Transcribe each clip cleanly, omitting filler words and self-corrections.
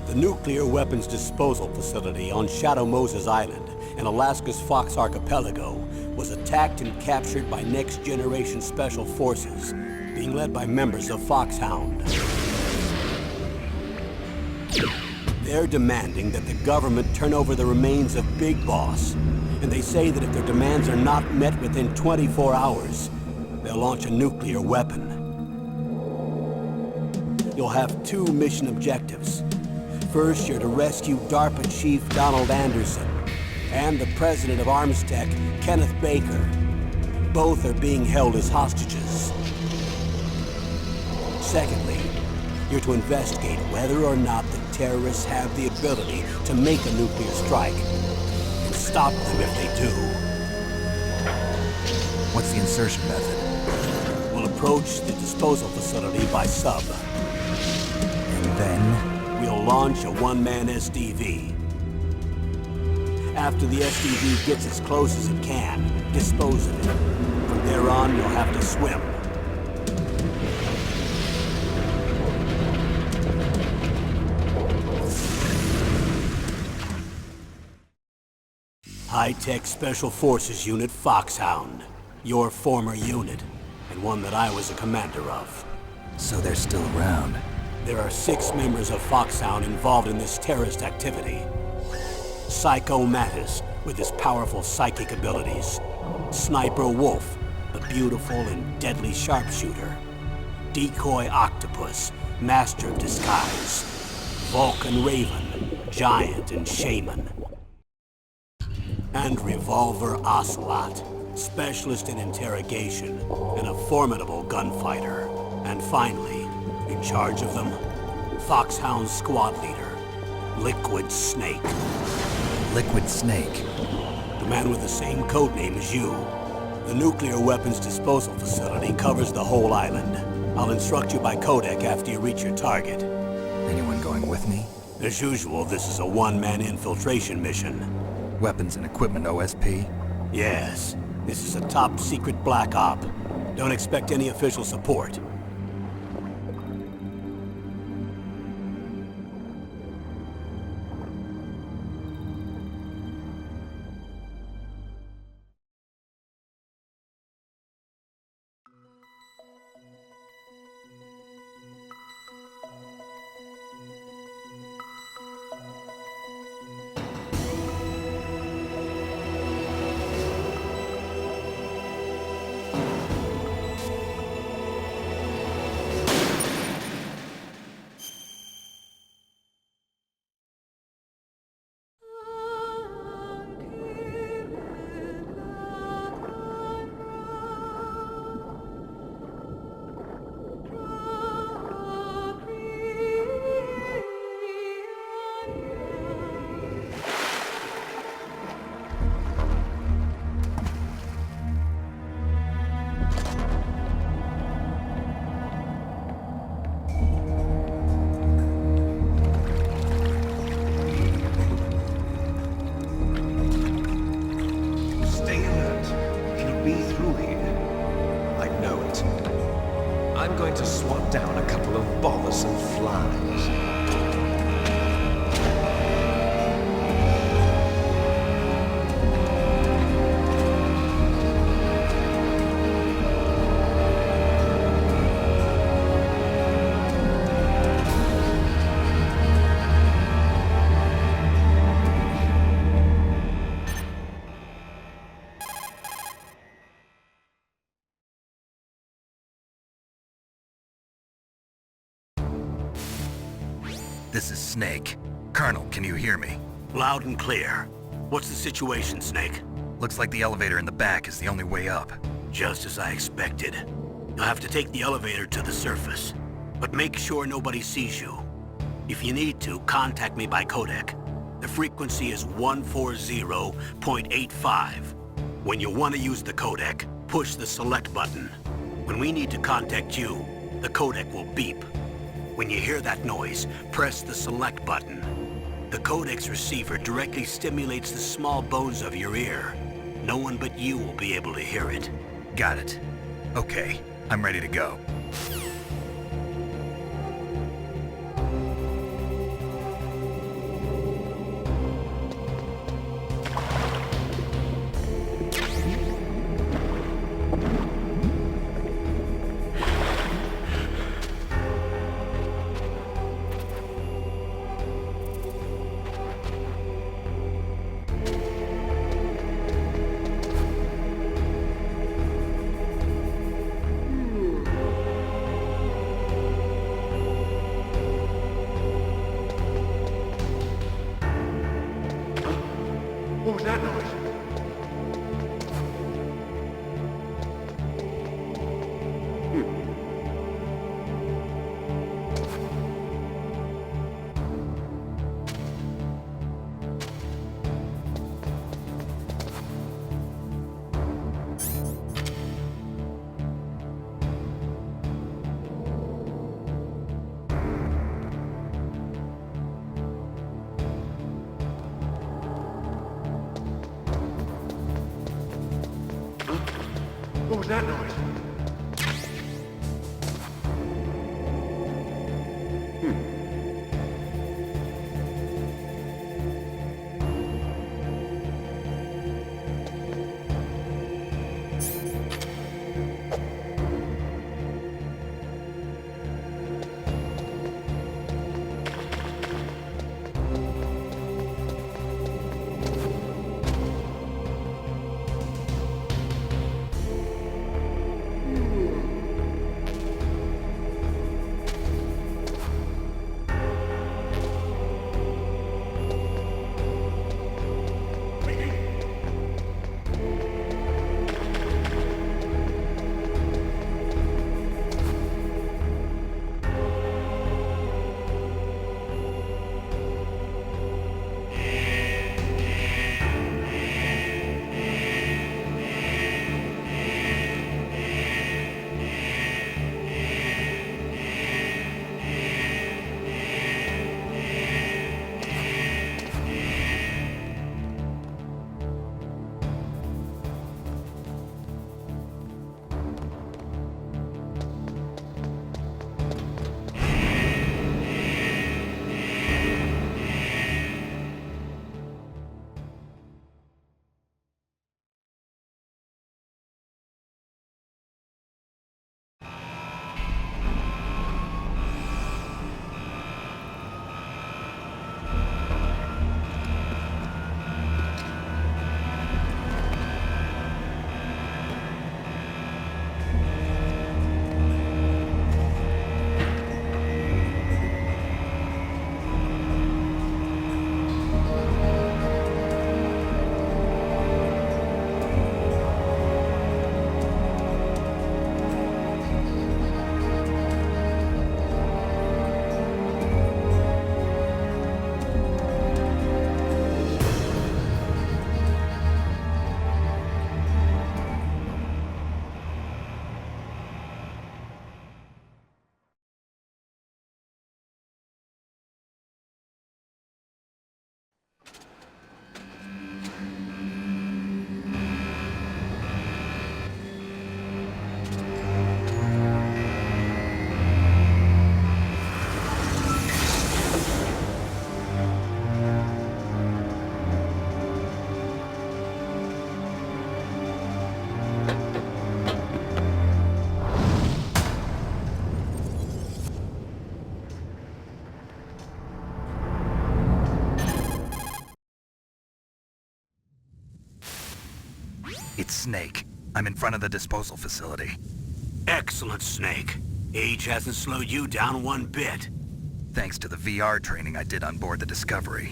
The nuclear weapons disposal facility on Shadow Moses Island in Alaska's Fox Archipelago was attacked and captured by Next Generation Special Forces, being led by members of Foxhound. They're demanding that the government turn over the remains of Big Boss, and they say that if their demands are not met within 24 hours, they'll launch a nuclear weapon. You'll have two mission objectives. First, you're to rescue DARPA Chief Donald Anderson and the president of Armstech, Kenneth Baker. Both are being held as hostages. Secondly, you're to investigate whether or not the terrorists have the ability to make a nuclear strike and stop them if they do. What's the insertion method? We'll approach the disposal facility by sub. And then? We'll launch a one-man SDV. After the SDV gets as close as it can, dispose of it. From there on, you'll have to swim. High-Tech Special Forces Unit Foxhound. Your former unit, and one that I was a commander of. So they're still around. There are 6 members of Foxhound involved in this terrorist activity. Psycho Mattis, with his powerful psychic abilities. Sniper Wolf, the beautiful and deadly sharpshooter. Decoy Octopus, master of disguise. Vulcan Raven, giant and shaman. And Revolver Ocelot, specialist in interrogation and a formidable gunfighter. And finally, in charge of them, Foxhound's squad leader, Liquid Snake. Liquid Snake? The man with the same codename as you. The nuclear weapons disposal facility covers the whole island. I'll instruct you by codec after you reach your target. Anyone going with me? As usual, this is a one-man infiltration mission. Weapons and equipment OSP? Yes. This is a top-secret black op. Don't expect any official support. I'm going to swat down a couple of bothersome flies. This is Snake. Colonel, can you hear me? Loud and clear. What's the situation, Snake? Looks like the elevator in the back is the only way up. Just as I expected. You'll have to take the elevator to the surface. But make sure nobody sees you. If you need to, contact me by codec. The frequency is 140.85. When you want to use the codec, push the select button. When we need to contact you, the codec will beep. When you hear that noise, press the select button. The codec's receiver directly stimulates the small bones of your ear. No one but you will be able to hear it. Got it. Okay, I'm ready to go. that noise? What was that noise? It's Snake. I'm in front of the disposal facility. Excellent, Snake. Age hasn't slowed you down one bit. Thanks to the VR training I did on board the Discovery.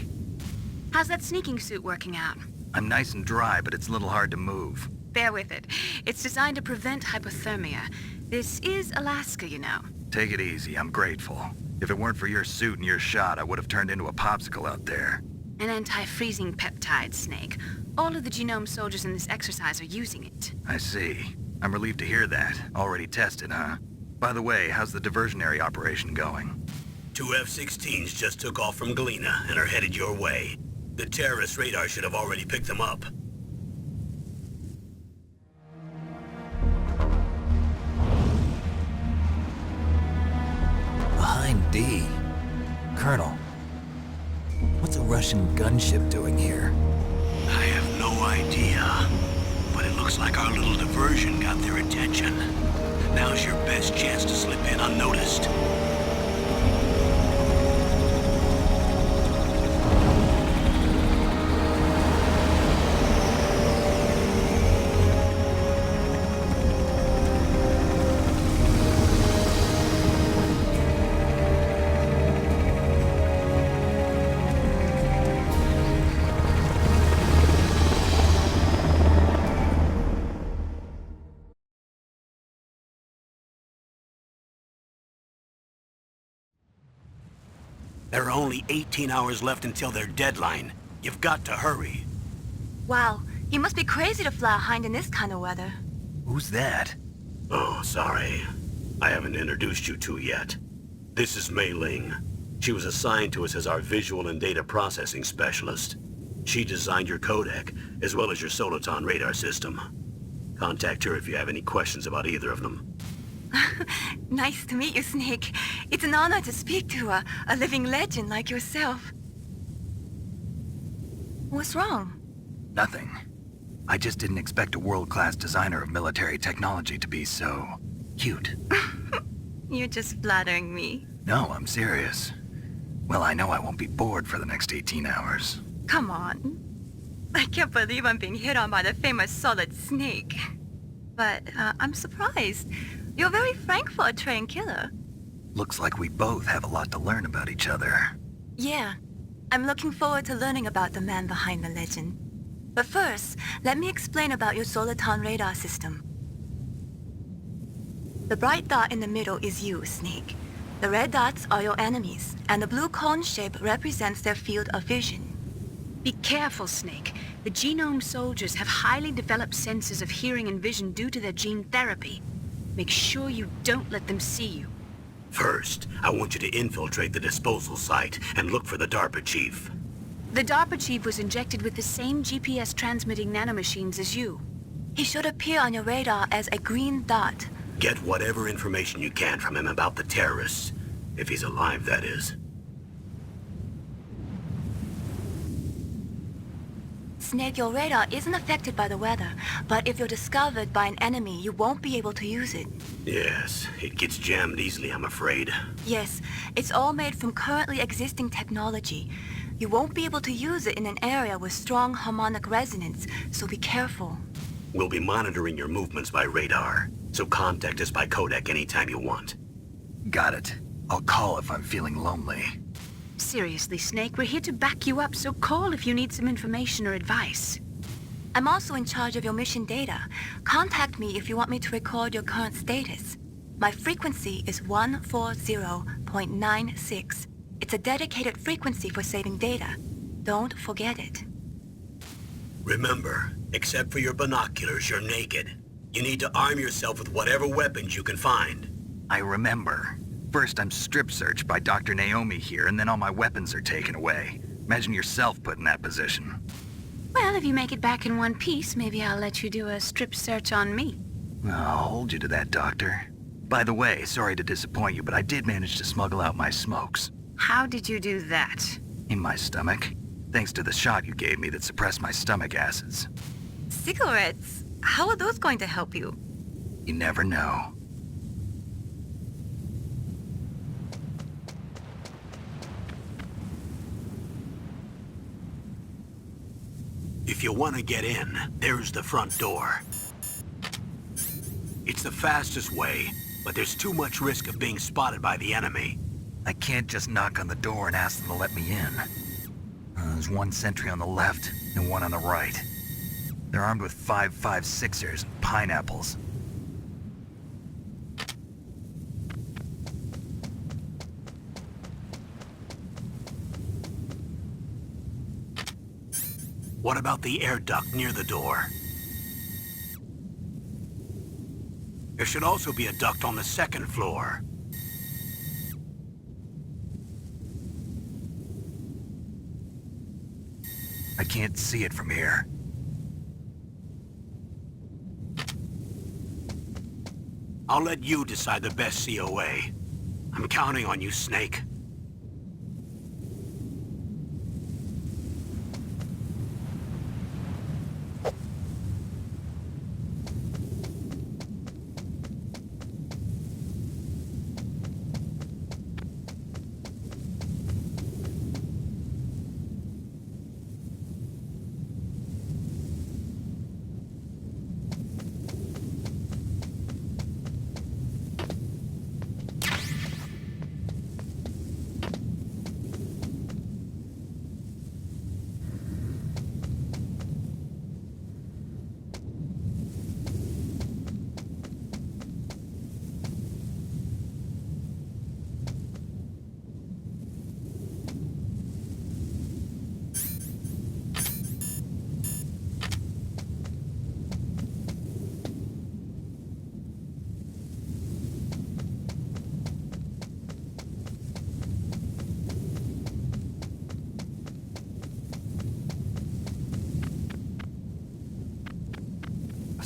How's that sneaking suit working out? I'm nice and dry, but it's a little hard to move. Bear with it. It's designed to prevent hypothermia. This is Alaska, you know. Take it easy, I'm grateful. If it weren't for your suit and your shot, I would have turned into a popsicle out there. An anti-freezing peptide, Snake. All of the Genome soldiers in this exercise are using it. I see. I'm relieved to hear that. Already tested, huh? By the way, how's the diversionary operation going? 2 F-16s just took off from Galena and are headed your way. The terrorist radar should have already picked them up. Behind D. Colonel, what's a Russian gunship doing here? I have no idea, but it looks like our little diversion got their attention. Now's your best chance to slip in unnoticed. There are only 18 hours left until their deadline. You've got to hurry. Wow, you must be crazy to fly a hind in this kind of weather. Who's that? Oh, sorry. I haven't introduced you two yet. This is Mei Ling. She was assigned to us as our visual and data processing specialist. She designed your codec, as well as your Soliton radar system. Contact her if you have any questions about either of them. Nice to meet you, Snake. It's an honor to speak to a living legend like yourself. What's wrong? Nothing. I just didn't expect a world-class designer of military technology to be so... cute. You're just flattering me. No, I'm serious. Well, I know I won't be bored for the next 18 hours. Come on. I can't believe I'm being hit on by the famous Solid Snake. But I'm surprised. You're very frank for a trained killer. Looks like we both have a lot to learn about each other. Yeah. I'm looking forward to learning about the man behind the legend. But first, let me explain about your Soliton radar system. The bright dot in the middle is you, Snake. The red dots are your enemies, and the blue cone shape represents their field of vision. Be careful, Snake. The genome soldiers have highly developed senses of hearing and vision due to their gene therapy. Make sure you don't let them see you. First, I want you to infiltrate the disposal site and look for the DARPA chief. The DARPA chief was injected with the same GPS-transmitting nanomachines as you. He should appear on your radar as a green dot. Get whatever information you can from him about the terrorists. If he's alive, that is. Snake, your radar isn't affected by the weather, but if you're discovered by an enemy, you won't be able to use it. Yes, it gets jammed easily, I'm afraid. Yes, it's all made from currently existing technology. You won't be able to use it in an area with strong harmonic resonance, so be careful. We'll be monitoring your movements by radar, so contact us by codec anytime you want. Got it. I'll call if I'm feeling lonely. Seriously, Snake, we're here to back you up, so call if you need some information or advice. I'm also in charge of your mission data. Contact me if you want me to record your current status. My frequency is 140.96. It's a dedicated frequency for saving data. Don't forget it. Remember, except for your binoculars, you're naked. You need to arm yourself with whatever weapons you can find. I remember. First, I'm strip searched by Dr. Naomi here, and then all my weapons are taken away. Imagine yourself put in that position. Well, if you make it back in one piece, maybe I'll let you do a strip search on me. I'll hold you to that, Doctor. By the way, sorry to disappoint you, but I did manage to smuggle out my smokes. How did you do that? In my stomach. Thanks to the shot you gave me that suppressed my stomach acids. Cigarettes? How are those going to help you? You never know. If you want to get in, there's the front door. It's the fastest way, but there's too much risk of being spotted by the enemy. I can't just knock on the door and ask them to let me in. There's one sentry on the left and one on the right. They're armed with 5.56ers and pineapples. What about the air duct near the door? There should also be a duct on the second floor. I can't see it from here. I'll let you decide the best COA. I'm counting on you, Snake.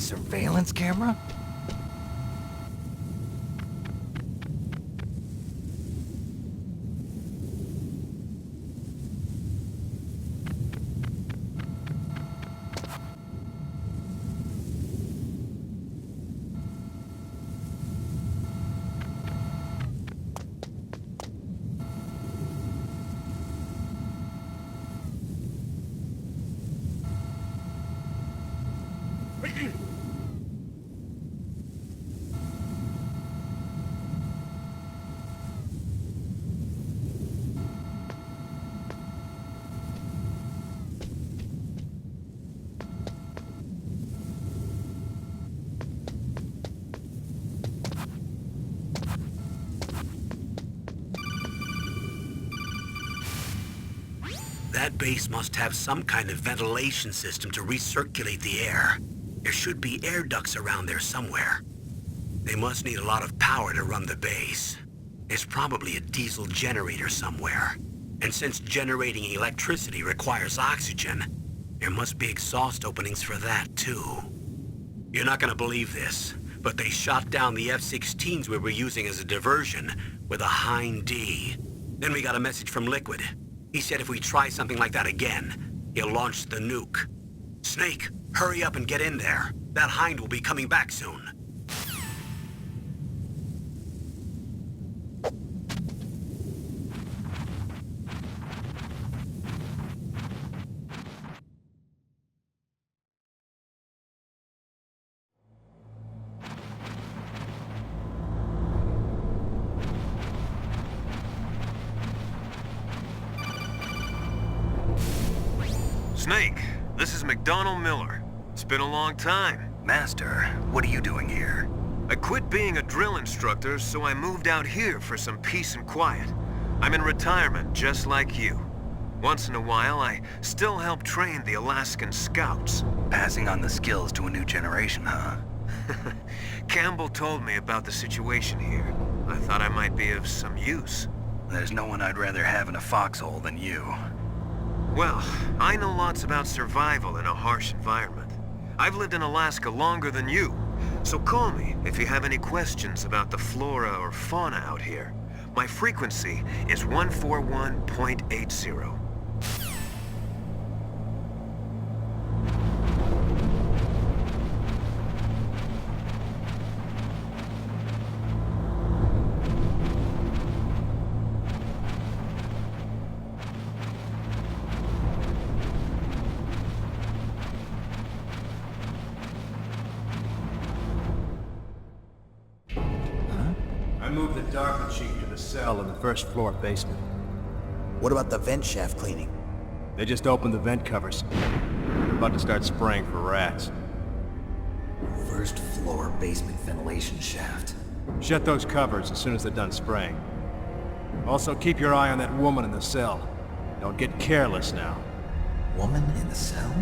surveillance camera? That base must have some kind of ventilation system to recirculate the air. There should be air ducts around there somewhere. They must need a lot of power to run the base. There's probably a diesel generator somewhere. And since generating electricity requires oxygen, there must be exhaust openings for that too. You're not gonna believe this, but they shot down the F-16s we were using as a diversion with a Hind D. Then we got a message from Liquid. He said if we try something like that again, he'll launch the nuke. Snake, hurry up and get in there. That Hind will be coming back soon. Snake, this is McDonald Miller. It's been a long time. Master, what are you doing here? I quit being a drill instructor, so I moved out here for some peace and quiet. I'm in retirement, just like you. Once in a while, I still help train the Alaskan Scouts. Passing on the skills to a new generation, huh? Campbell told me about the situation here. I thought I might be of some use. There's no one I'd rather have in a foxhole than you. Well, I know lots about survival in a harsh environment. I've lived in Alaska longer than you, so call me if you have any questions about the flora or fauna out here. My frequency is 141.80. I moved the Darker Chief to the cell in the first floor basement. What about the vent shaft cleaning? They just opened the vent covers. They're about to start spraying for rats. First floor basement ventilation shaft. Shut those covers as soon as they're done spraying. Also, keep your eye on that woman in the cell. Don't get careless now. Woman in the cell?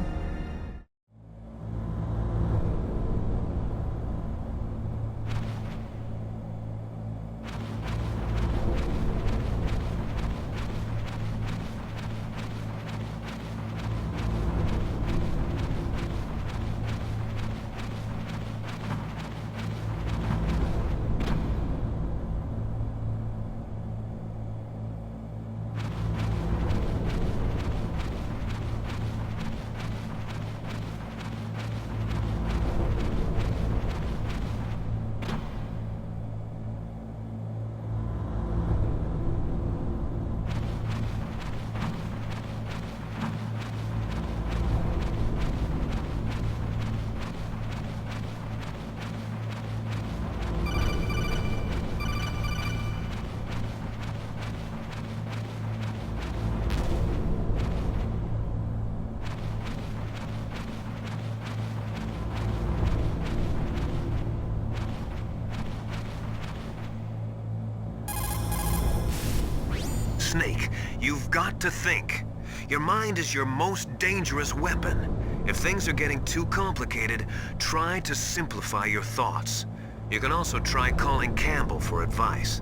Snake, you've got to think. Your mind is your most dangerous weapon. If things are getting too complicated, try to simplify your thoughts. You can also try calling Campbell for advice.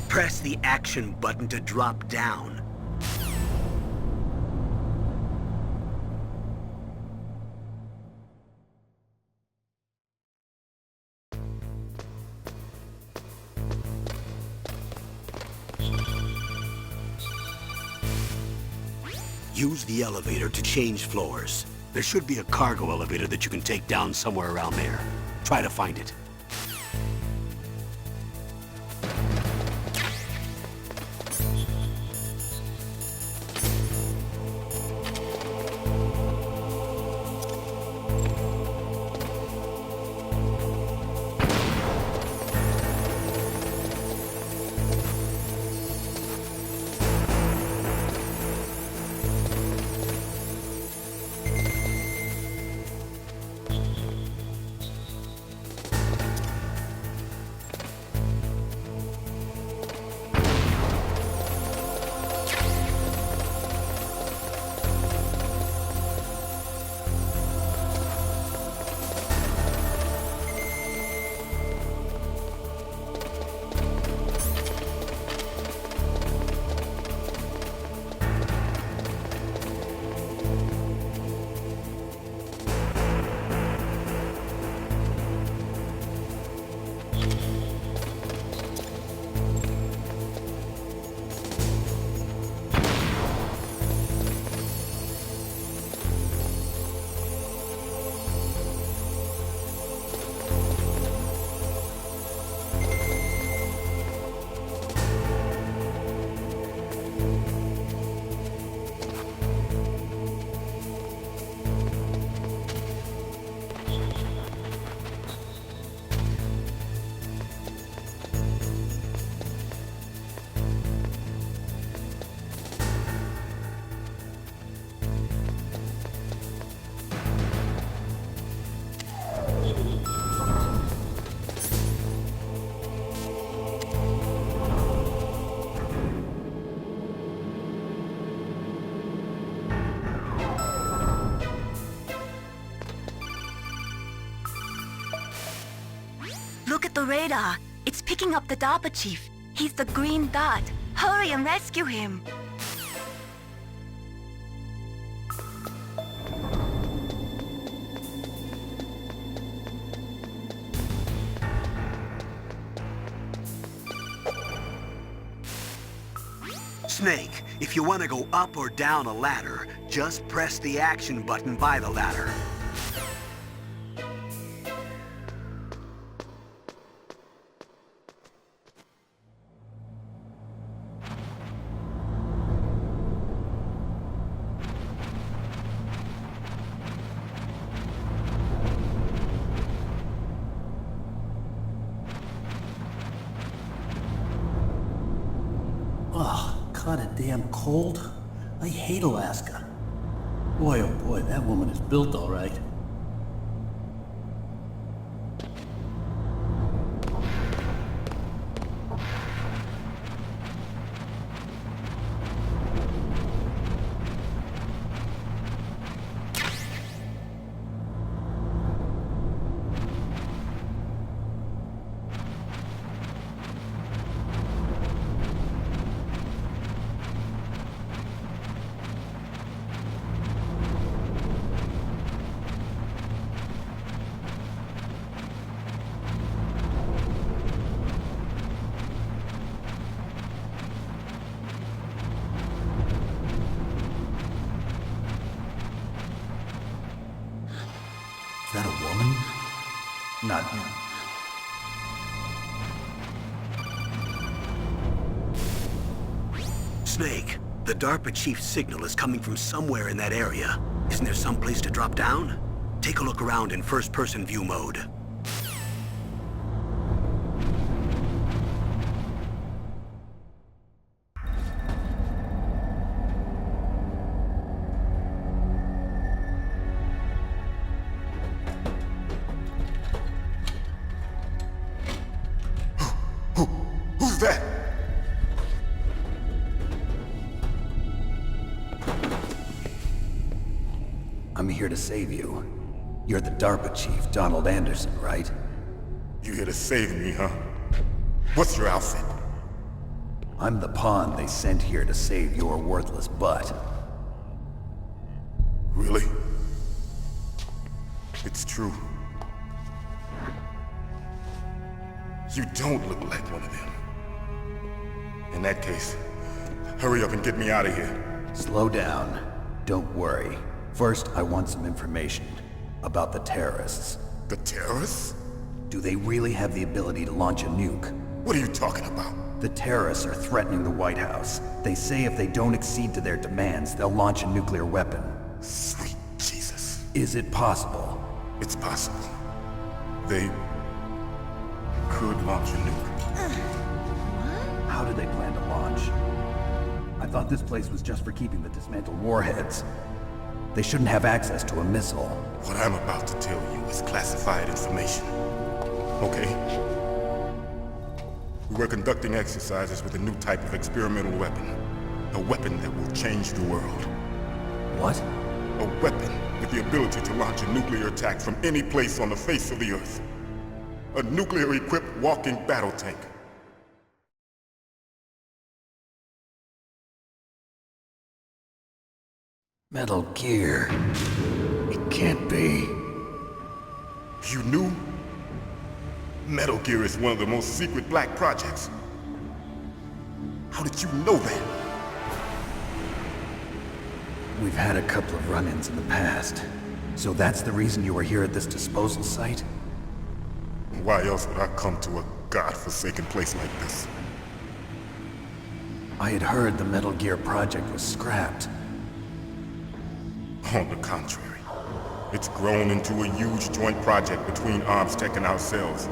Press the action button to drop down. Use the elevator to change floors. There should be a cargo elevator that you can take down somewhere around there. Try to find it. Look at the radar. It's picking up the DARPA chief. He's the green dot. Hurry and rescue him. Snake, if you want to go up or down a ladder, just press the action button by the ladder. Kinda damn cold. I hate Alaska. Boy, oh boy, that woman is built all right. Is that a woman? Not... Snake, the DARPA chief's signal is coming from somewhere in that area. Isn't there some place to drop down? Take a look around in first-person view mode. Who's that? I'm here to save you. You're the DARPA chief, Donald Anderson, right? You here to save me, huh? What's your outfit? I'm the pawn they sent here to save your worthless butt. Really? It's true. You don't look like one of them. In that case, hurry up and get me out of here. Slow down. Don't worry. First, I want some information about the terrorists. The terrorists? Do they really have the ability to launch a nuke? What are you talking about? The terrorists are threatening the White House. They say if they don't accede to their demands, they'll launch a nuclear weapon. Sweet Jesus. Is it possible? It's possible. They could launch a nuke. How do they plan to launch? I thought this place was just for keeping the dismantled warheads. They shouldn't have access to a missile. What I'm about to tell you is classified information. Okay? We were conducting exercises with a new type of experimental weapon. A weapon that will change the world. What? A weapon with the ability to launch a nuclear attack from any place on the face of the Earth. A nuclear-equipped walking battle tank. Metal Gear. It can't be. You knew? Metal Gear is one of the most secret black projects. How did you know that? We've had a couple of run-ins in the past. So that's the reason you were here at this disposal site? Why else would I come to a godforsaken place like this? I had heard the Metal Gear project was scrapped. On the contrary, it's grown into a huge joint project between ArmsTech and ourselves.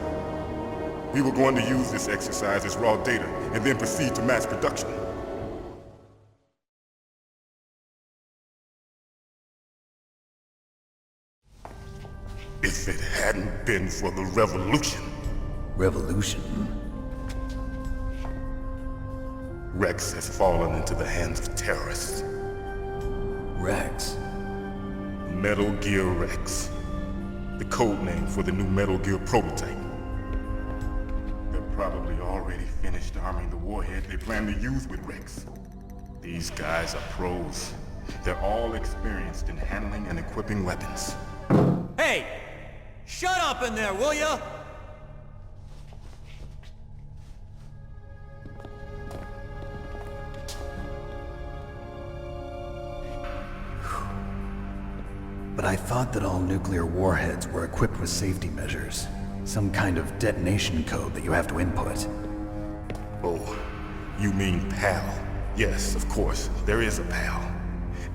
We were going to use this exercise as raw data and then proceed to mass production. If it hadn't been for the revolution... Revolution? Rex has fallen into the hands of terrorists. Rex? Metal Gear Rex. The code name for the new Metal Gear prototype. They're probably already finished arming the warhead they plan to use with Rex. These guys are pros. They're all experienced in handling and equipping weapons. Hey! Shut up in there, will ya? But I thought that all nuclear warheads were equipped with safety measures. Some kind of detonation code that you have to input. Oh, you mean PAL? Yes, of course, there is a PAL.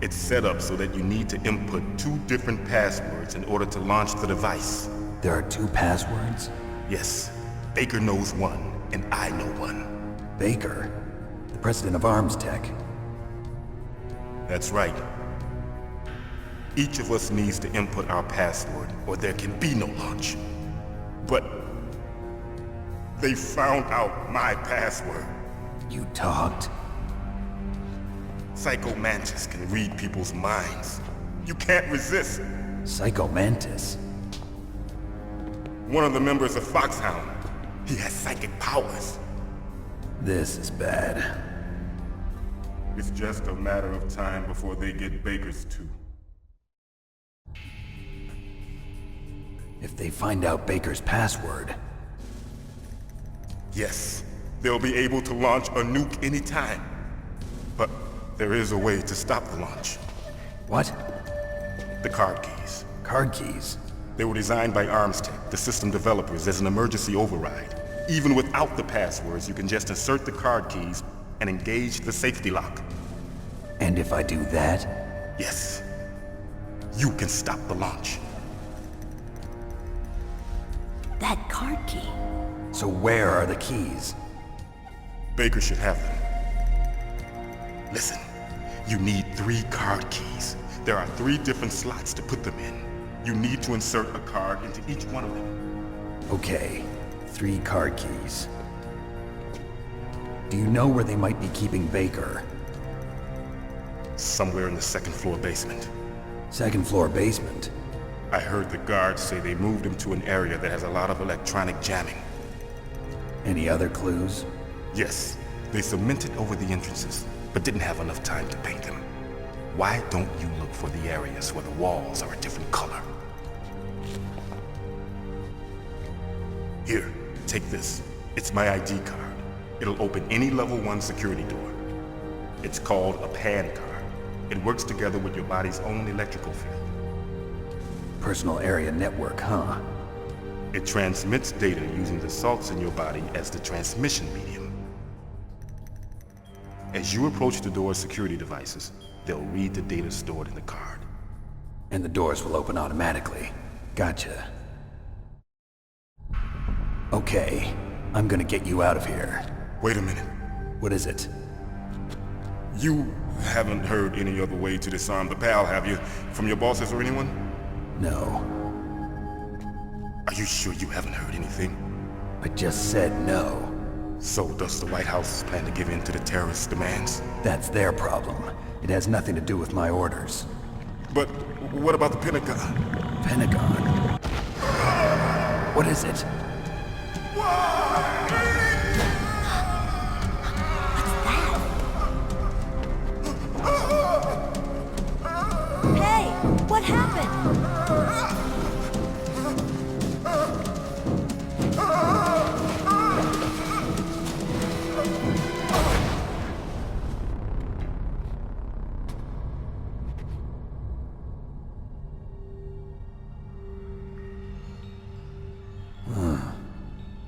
It's set up so that you need to input 2 different passwords in order to launch the device. There are 2 passwords? Yes. Baker knows one, and I know one. Baker? The president of ArmsTech? That's right. Each of us needs to input our password, or there can be no launch. But they found out my password. You talked? Psycho Mantis can read people's minds. You can't resist. Psycho Mantis? One of the members of Foxhound. He has psychic powers. This is bad. It's just a matter of time before they get Baker's too. If they find out Baker's password... Yes, they'll be able to launch a nuke anytime. But there is a way to stop the launch. What? The card keys. Card keys? They were designed by ArmsTech, the system developers, as an emergency override. Even without the passwords, you can just insert the card keys and engage the safety lock. And if I do that? Yes. You can stop the launch. That card key. So where are the keys? Baker should have them. Listen, you need 3 card keys. There are 3 different slots to put them in. You need to insert a card into each one of them. Okay, 3 card keys. Do you know where they might be keeping Baker? Somewhere in the 2nd floor basement. 2nd floor basement? I heard the guards say they moved him to an area that has a lot of electronic jamming. Any other clues? Yes, they cemented over the entrances, but didn't have enough time to paint them. Why don't you look for the areas where the walls are a different color? Here, take this. It's my ID card. It'll open any level 1 security door. It's called a PAN card. It works together with your body's own electrical field. Personal area network, huh? It transmits data using the salts in your body as the transmission medium. As you approach the door's security devices, they'll read the data stored in the card. And the doors will open automatically. Gotcha. Okay, I'm gonna get you out of here. Wait a minute. What is it? You haven't heard any other way to disarm the PAL, have you? From your bosses or anyone? No. Are you sure you haven't heard anything? I just said no. So does the White House plan to give in to the terrorists' demands? That's their problem. It has nothing to do with my orders. But what about the Pentagon? Pentagon? What is it? Hey, what happened?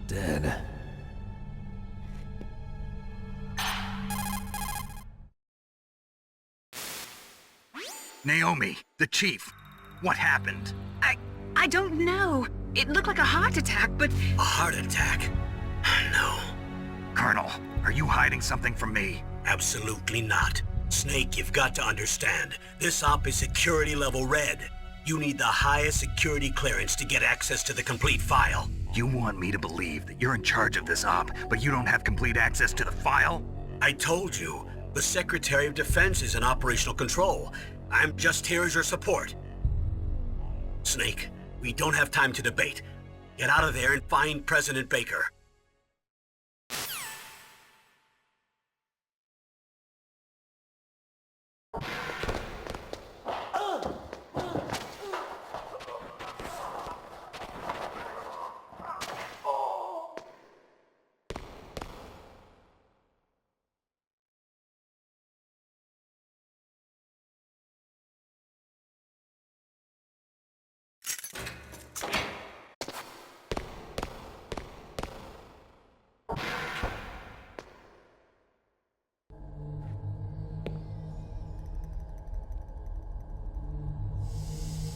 Dead. Naomi, the chief. What happened? I don't know. It looked like a heart attack, but... A heart attack? No. Colonel, are you hiding something from me? Absolutely not. Snake, you've got to understand. This op is security level red. You need the highest security clearance to get access to the complete file. You want me to believe that you're in charge of this op, but you don't have complete access to the file? I told you, the Secretary of Defense is in operational control. I'm just here as your support. Snake, we don't have time to debate. Get out of there and find President Baker.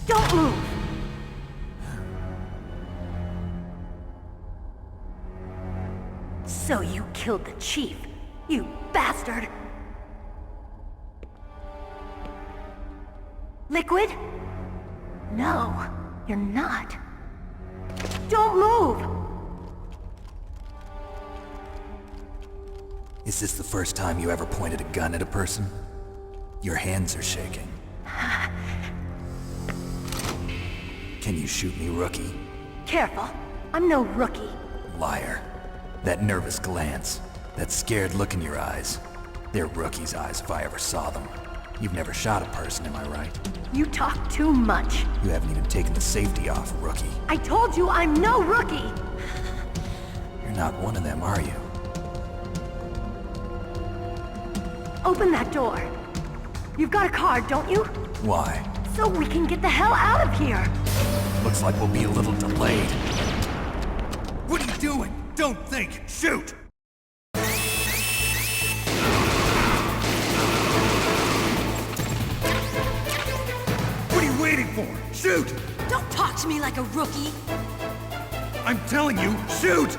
Don't move! So you killed the chief, you bastard! Liquid? No, you're not. Don't move! Is this the first time you ever pointed a gun at a person? Your hands are shaking. Can you shoot me, rookie? Careful, I'm no rookie. Liar. That nervous glance, that scared look in your eyes. They're rookie's eyes if I ever saw them. You've never shot a person, am I right? You talk too much. You haven't even taken the safety off, rookie. I told you I'm no rookie! You're not one of them, are you? Open that door. You've got a card, don't you? Why? So we can get the hell out of here! Looks like we'll be a little delayed. What are you doing? Don't think! Shoot! What are you waiting for? Shoot! Don't talk to me like a rookie! I'm telling you, shoot!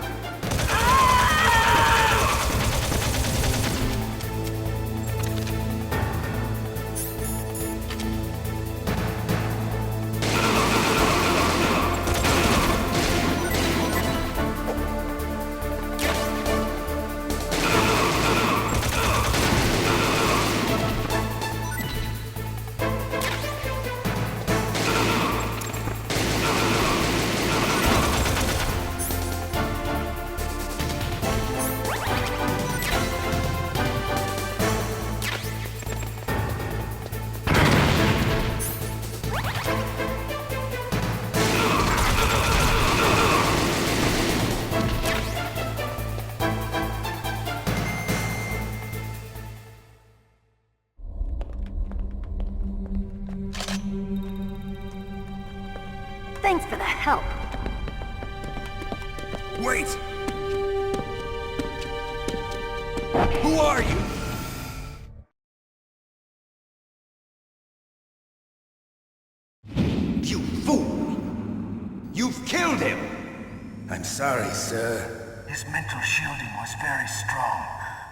Who are you? You fool! You've killed him! I'm sorry, sir. His mental shielding was very strong.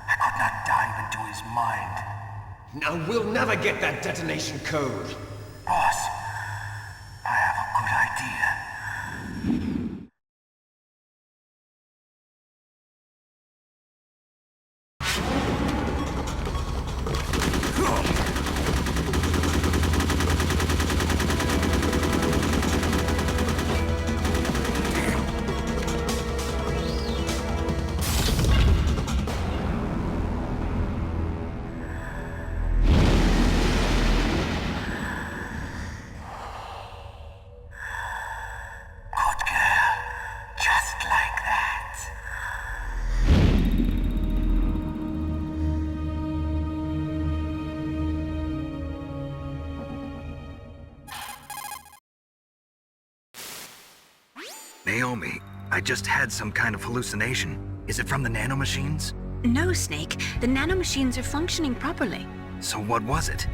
I could not dive into his mind. Now we'll never get that detonation code. Boss, I have a good idea. Naomi, I just had some kind of hallucination. Is it from the nanomachines? No, Snake. The nanomachines are functioning properly. So what was it?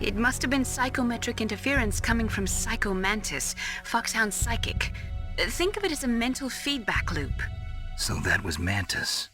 It must have been psychometric interference coming from Psycho Mantis, Foxhound's psychic. Think of it as a mental feedback loop. So that was Mantis.